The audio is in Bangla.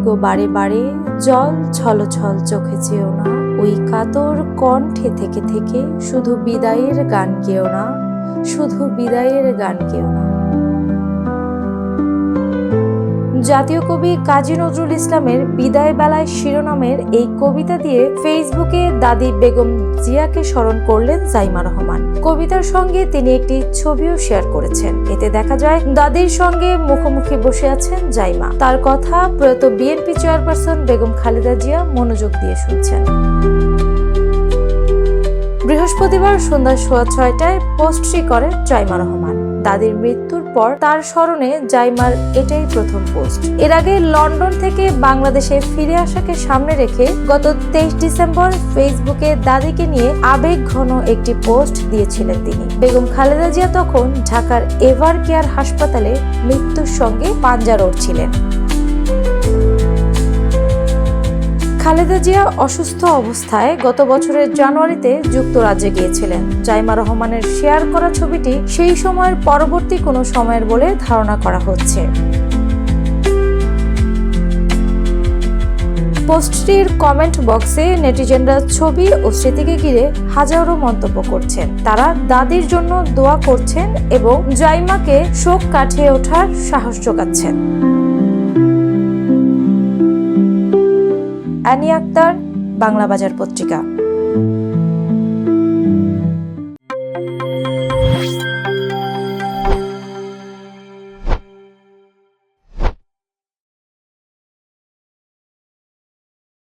গো বারে বারে, জল ছলছল চোখে চেয়েও না, ওই কাতর কণ্ঠে থেকে থেকে শুধু বিদায়ের গান গেও না, শুধু বিদায়ের গান গেও না। জাতীয় কবি কাজী নজরুল ইসলামের বিদায় বেলায় শিরোনামের এই কবিতা দিয়ে ফেসবুকে দাদি বেগম জিয়াকে স্মরণ করলেন জাইমা রহমান। কবিতার সঙ্গে তিনি একটি ছবিও শেয়ার করেছেন। এতে দেখা যায় দাদির সঙ্গে মুখোমুখি বসে আছেন জাইমা। তার কথা প্রয়াত বিএনপি চেয়ারপারসন বেগম খালেদা জিয়া মনোযোগ দিয়ে শুনছেন। বৃহস্পতিবার সন্ধ্যা 6:15টায় পোস্টটি করেন জাইমা রহমান। দাদির মৃত্যুর পর তার স্মরণে জাইমার এটাই প্রথম পোস্ট। এর আগে লন্ডন থেকে বাংলাদেশে ফিরে আসাকে সামনে রেখে গত 23 ডিসেম্বর ফেসবুকে দাদিকে নিয়ে আবেগঘন একটি পোস্ট দিয়েছিলেন তিনি। বেগম খালেদা জিয়া তখন ঢাকার এভার কেয়ার হাসপাতালে মৃত্যুর সঙ্গে পাঞ্জা লড়ছিলেন। খালেদা জিয়া অসুস্থ অবস্থায় গত বছরের জানুয়ারিতে যুক্তরাজ্যে গিয়েছিলেন। জাইমা রহমানের শেয়ার করা ছবিটি সেই সময়ের পরবর্তী কোনো সময়ের বলে ধারণা করা হচ্ছে। পোস্টটির কমেন্ট বক্সে নেটিজেনরা ছবি ও স্মৃতিকে ঘিরে হাজারো মন্তব্য করছেন। তারা দাদির জন্য দোয়া করছেন এবং জাইমাকে শোক কাটিয়ে ওঠার সাহস যোগাচ্ছেন। আনি আক্তার, বাংলা বাজার পত্রিকা।